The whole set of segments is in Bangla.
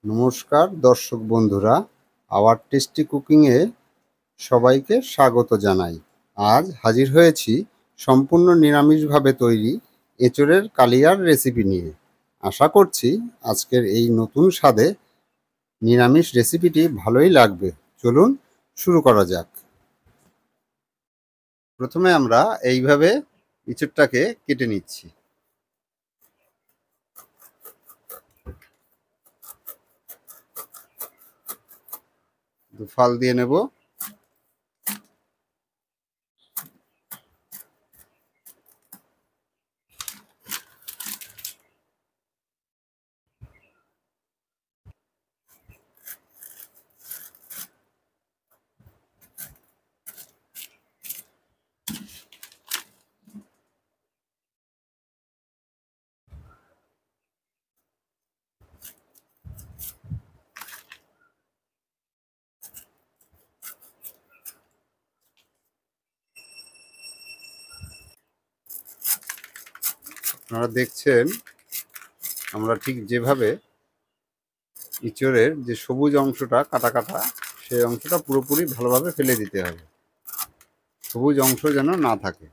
নমস্কার দর্শক বন্ধুরা, আওয়ার টেস্টি কুকিংয়ে সবাইকে স্বাগত জানাই। আজ হাজির হয়েছি সম্পূর্ণ নিরামিষভাবে তৈরি এঁচোড়ের কালিয়ার রেসিপি নিয়ে। আশা করছি আজকের এই নতুন স্বাদে নিরামিষ রেসিপিটি ভালোই লাগবে। চলুন শুরু করা যাক। প্রথমে আমরা এইভাবে এঁচোড়টাকে কেটে নিচ্ছি। ফাল দিয়ে নেব। আপনারা দেখছেন আমরা ঠিক যেভাবে ইঁচড়ের যে সবুজ অংশটা কাটা কাটা, সেই অংশটা পুরোপুরি ভালোভাবে ফেলে দিতে হবে, সবুজ অংশ যেন না থাকে।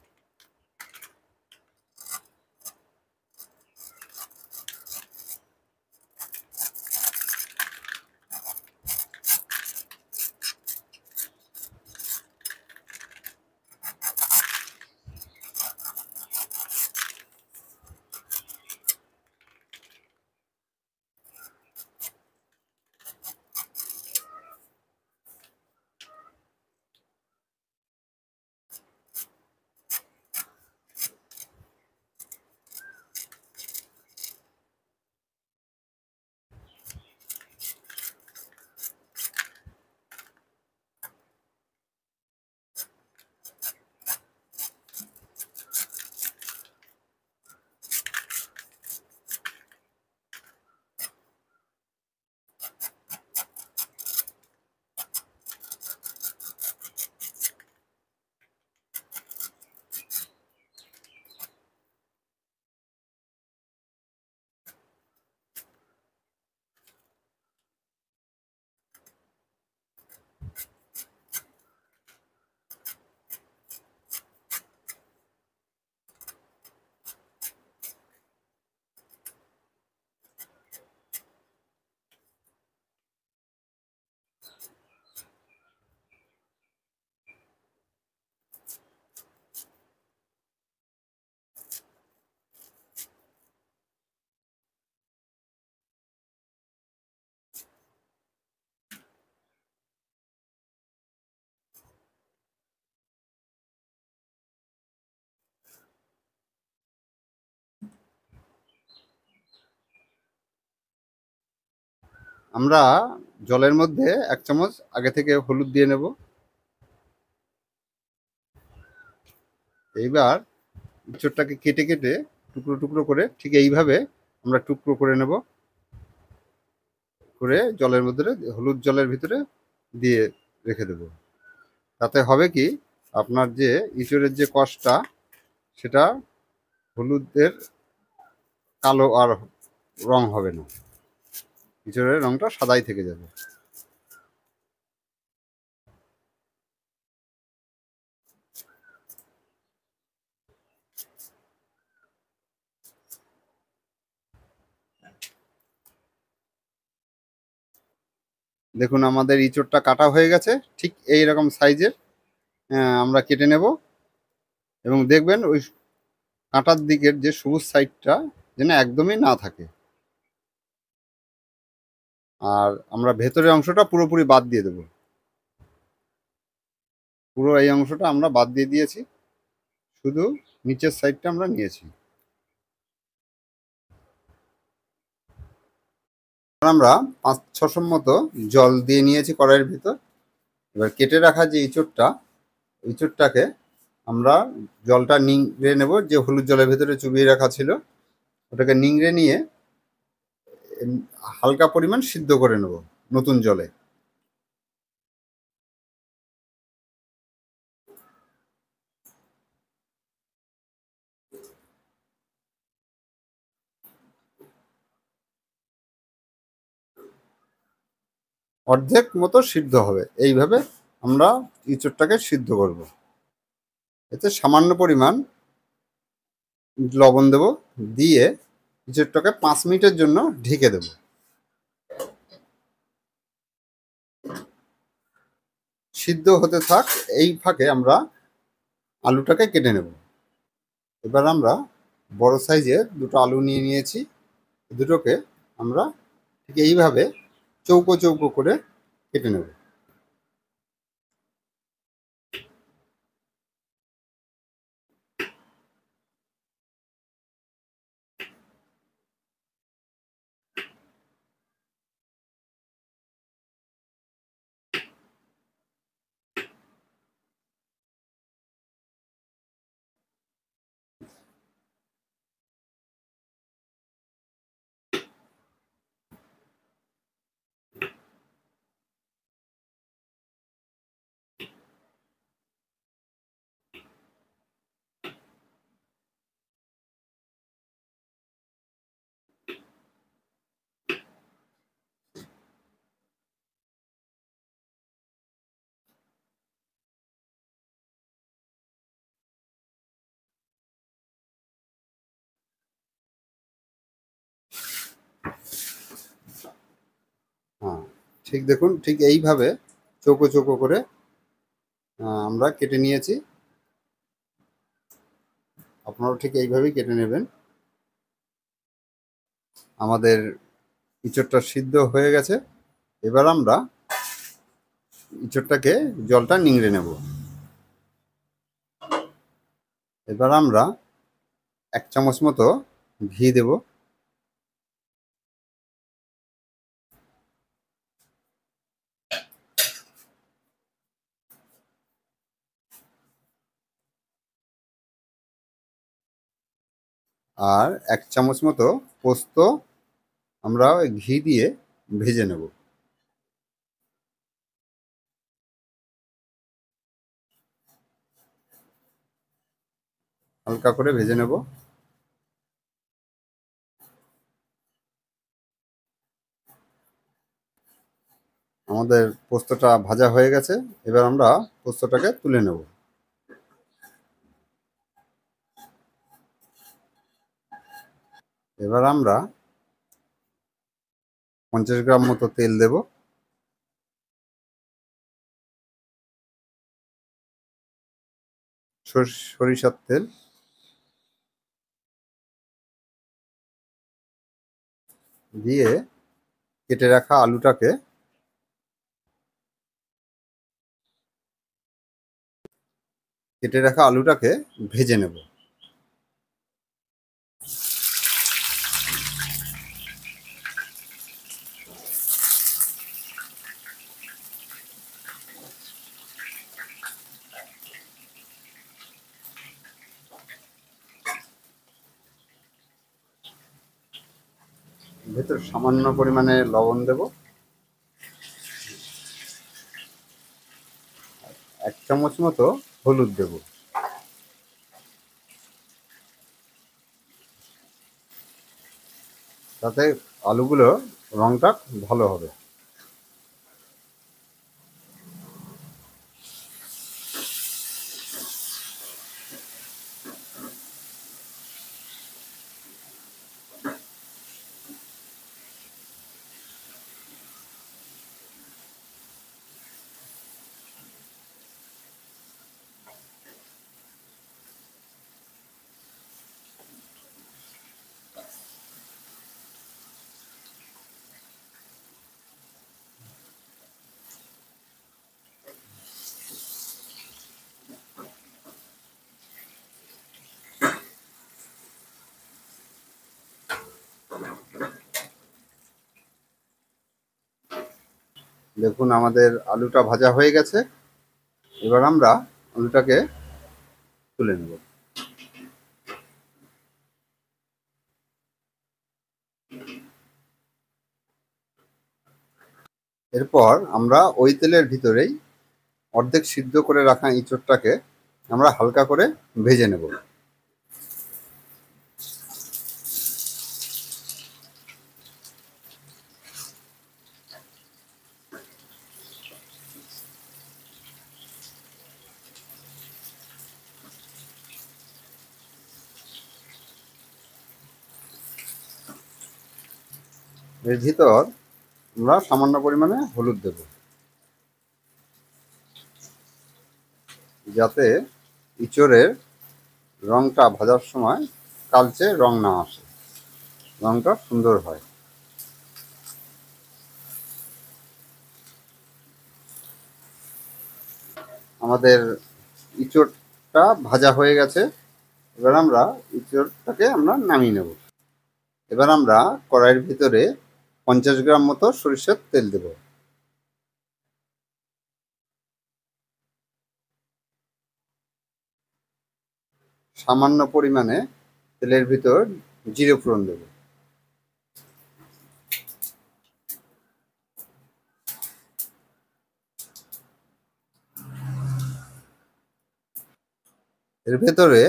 আমরা জলের মধ্যে 1 চামচ আগে থেকে হলুদ দিয়ে নেব। এইবার ইঁচড়টাকে কেটে কেটে টুকরো টুকরো করে ঠিক এইভাবে আমরা টুকরো করে নেব, করে জলের মধ্যে হলুদ জলের ভিতরে দিয়ে রেখে দেব। তাতে হবে কি, আপনার যে ইঁচড়ের যে কষটা, সেটা হলুদের কালো আর রং হবে না, ইঁচড়ের রংটা সাদাই থেকে যাবে। দেখুন আমাদের ইঁচড়টা কাটা হয়ে গেছে, ঠিক এই রকম সাইজের আমরা কেটে নেব। এবং দেখবেন ওই কাঁটার দিকের যে সবুজ সাইডটা যেন একদমই না থাকে। আর আমরা ভেতরের অংশটা পুরোপুরি বাদ দিয়ে দেবো। পুরো এই অংশটা আমরা বাদ দিয়ে দিয়েছি, শুধু নিচের সাইডটা আমরা নিয়েছি। আমরা 500-600 মতো জল দিয়ে নিয়েছি কড়াইয়ের ভিতর। এবার কেটে রাখা যে ইঁচড়টাকে আমরা জলটা নিংড়ে নেব, যে হলুদ জলের ভেতরে চুবিয়ে রাখা ছিল ওটাকে নিংড়ে নিয়ে হালকা পরিমাণ সিদ্ধ করে নেব নতুন জলে। অর্ধেক মতো সিদ্ধ হবে। এইভাবে আমরা ইঁচড়টাকে সিদ্ধ করব। এতে সামান্য পরিমাণ লবণ দেব, দিয়ে ইঁচড়টাকে 5 মিনিটের জন্য ঢেকে দেব। সিদ্ধ হতে থাক, এই ফাঁকে আমরা আলুটাকে কেটে নেব। এবার আমরা বড় সাইজের দুটো আলু নিয়ে নিয়েছি। দুটোকে আমরা ঠিক এইভাবে চৌকো চৌকো করে কেটে নেব। হ্যাঁ, ঠিক দেখুন, ঠিক এইভাবে চৌকো চৌকো করে আমরা কেটে নিয়েছি। আপনারাও ঠিক এইভাবেই কেটে নেবেন। আমাদের ইঁচড়টা সিদ্ধ হয়ে গেছে। এবার আমরা ইঁচড়টাকে জলটা নিংড়ে নেব। এবার আমরা 1 চামচ মতো ঘি দেব। আর 1 চামচ মতো পোস্ত আমরা ওই ঘি দিয়ে ভেজে নেব। হালকা করে ভেজে নেব। আমাদের পোস্তটা ভাজা হয়ে গেছে। এবার আমরা পোস্তটাকে তুলে নেব। এবার আমরা 50 গ্রাম মতো তেল দেব। সরিষার তেল দিয়ে কেটে রাখা আলুটাকে ভেজে নেব। ভেতর সামান্য পরিমাণে লবণ দেব। 1 চামচ মতো হলুদ দেব। তাতে আলুগুলো রংটা ভালো হবে। দেখুন, আমাদের আলুটা ভাজা হয়ে গেছে। এবার আমরা আলুটাকে তুলে নেব। এরপর আমরা ওই তেলের ভিতরেই অর্ধেক সিদ্ধ করে রাখা ইঁচড়টাকে আমরা হালকা করে ভেজে নেব। এর ভিতর আমরা সামান্য পরিমাণে হলুদ দেব, যাতে ইঁচড়ের রংটা ভাজার সময় কালচে রং না আসে, রংটা সুন্দর হয়। আমাদের ইঁচড়টা ভাজা হয়ে গেছে। এবার আমরা ইঁচড়টাকে নামিয়ে নেব। এবার আমরা কড়াইয়ের ভিতরে 50 গ্রাম মতো সরিষার তেল দেব। সামান্য পরিমাণে তেলের ভিতর জিরে ফোড়ন দেব। এর ভেতরে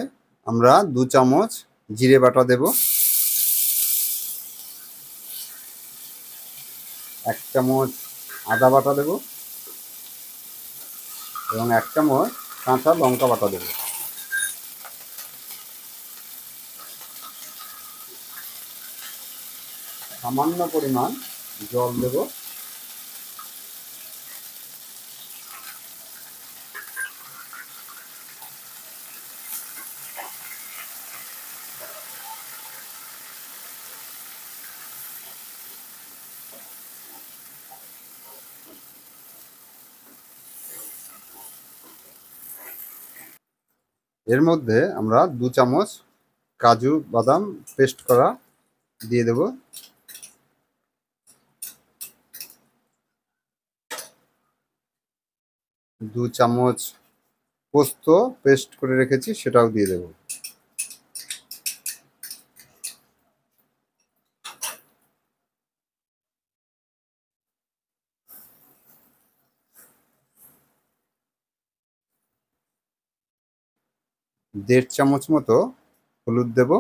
আমরা 2 চামচ জিরে বাটা দেব, 1 চামচ আদা বাটা দেব এবং 1 চামচ কাঁচা লঙ্কা বাটা দেব। সামান্য পরিমাণ জল দেব। এর মধ্যে আমরা 2 চামচ কাজু বাদাম পেস্ট করা দিয়ে দেব। 2 চামচ পোস্ত পেস্ট করে রেখেছি, সেটাও দিয়ে দেব। দেড় চামচ মতো হলুদ দেব।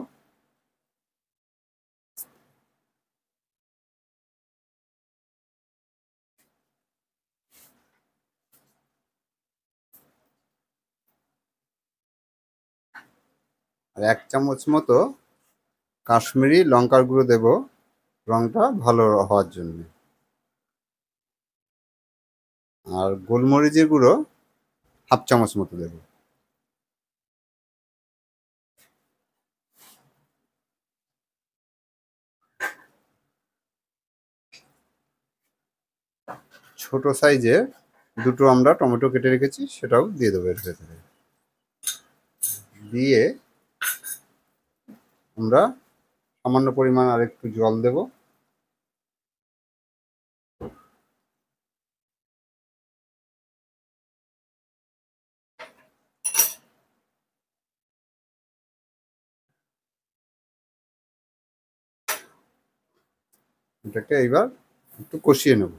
আর 1 চামচ মতো কাশ্মীরি লঙ্কার গুঁড়ো দেব, রংটা ভালো হওয়ার জন্য। আর গোলমরিচের গুঁড়ো 1/2 চামচ মতো দেব। ছোট সাইজের দুটো আমরা টমেটো কেটে রেখেছি, সেটাও দিয়ে দেবো এর ভেতরে। দিয়ে আমরা সামান্য পরিমাণ আর একটু জল দেব। এটাকে এইবার একটু কষিয়ে নেব।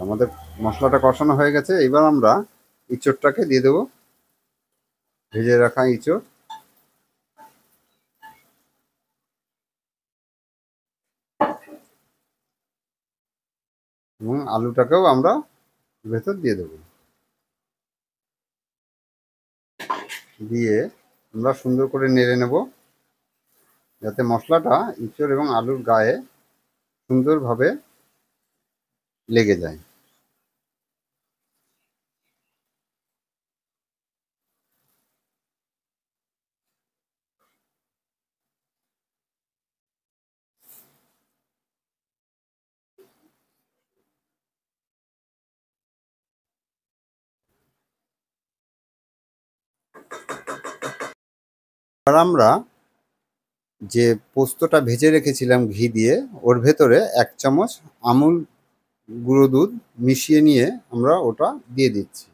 আমাদের মশলাটা কষানো হয়ে গেছে। এবার আমরা ইঁচড়টাকে দিয়ে দেবো, ভেজে রাখা ইঁচড়। এবং আলুটাকেও আমরা ভেতর দিয়ে দেবো। দিয়ে আমরা সুন্দর করে নেড়ে নেব, যাতে মশলাটা ইঁচড় এবং আলুর গায়ে সুন্দরভাবে লেগে যায়। এবার আমরা যে পোস্তটা ভেজে রেখেছিলাম ঘি দিয়ে, ওর ভেতরে 1 চামচ আমুল গুঁড়ো দুধ মিশিয়ে নিয়ে আমরা ওটা দিয়ে দিচ্ছি।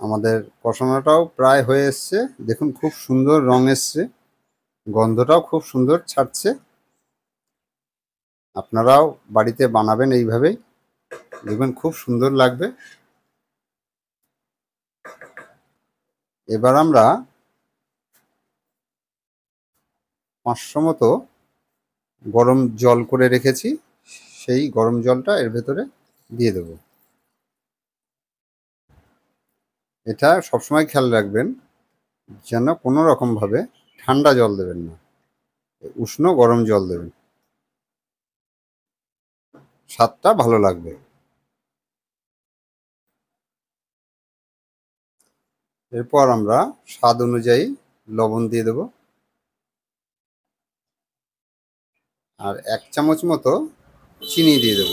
আমাদের কষানোটাও প্রায় হয়ে এসছে। দেখুন খুব সুন্দর রং এসছে, গন্ধটাও খুব সুন্দর ছাড়ছে। আপনারাও বাড়িতে বানাবেন এইভাবেই, দেখবেন খুব সুন্দর লাগবে। এবার আমরা 500 মতো গরম জল করে রেখেছি, সেই গরম জলটা এর ভেতরে দিয়ে দেব। এটা সবসময় খেয়াল রাখবেন যেন কোনো রকমভাবে ঠান্ডা জল দেবেন না, উষ্ণ গরম জল দেবেন, স্বাদটা ভালো লাগবে। এরপর আমরা স্বাদ অনুযায়ী লবণ দিয়ে দেব, আর 1 চামচ মতো চিনি দিয়ে দেব।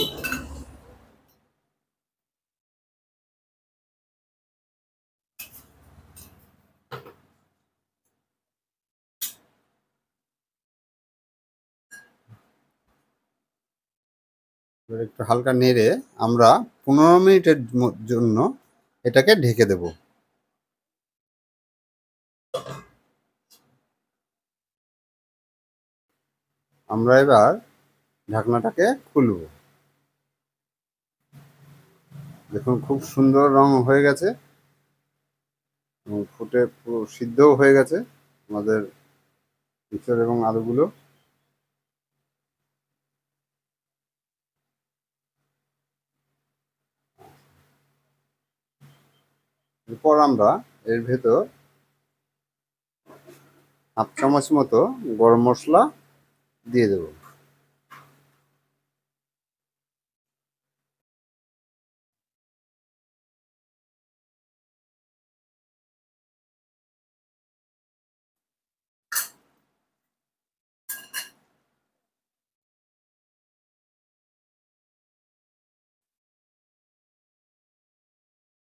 এবার একটু হালকা নেড়ে আমরা 15 মিনিটের জন্য এটাকে ঢেকে দেব। আমরা এবার ঢাকনাটাকে খুলব। দেখুন খুব সুন্দর রং হয়ে গেছে এবং ফুটে পুরো সিদ্ধও হয়ে গেছে আমাদের এঁচড় এবং আলুগুলো। এরপর আমরা এর ভেতর 1/2 চামচ মতো গরম মশলা দিয়ে দেব।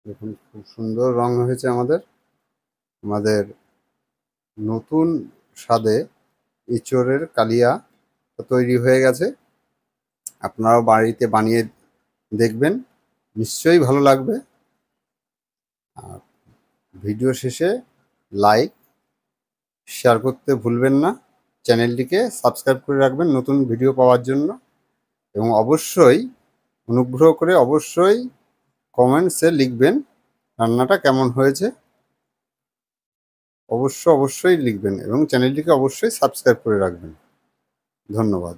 দেখুন খুব সুন্দর রং হয়েছে আমাদের আমাদের নতুন স্বাদে এঁচড়ের কালিয়া তৈরি হয়ে গেছে। আপনারাও বাড়িতে বানিয়ে দেখবেন, নিশ্চয়ই ভালো লাগবে। আর ভিডিও শেষে লাইক শেয়ার করতে ভুলবেন না। চ্যানেলটিকে সাবস্ক্রাইব করে রাখবেন নতুন ভিডিও পাওয়ার জন্য, এবং অবশ্যই অনুগ্রহ করে অবশ্যই কমেন্টসে লিখবেন রান্নাটা কেমন হয়েছে। অবশ্যই লিখবেন এবং চ্যানেলটিকে অবশ্যই সাবস্ক্রাইব করে রাখবেন। ধন্যবাদ।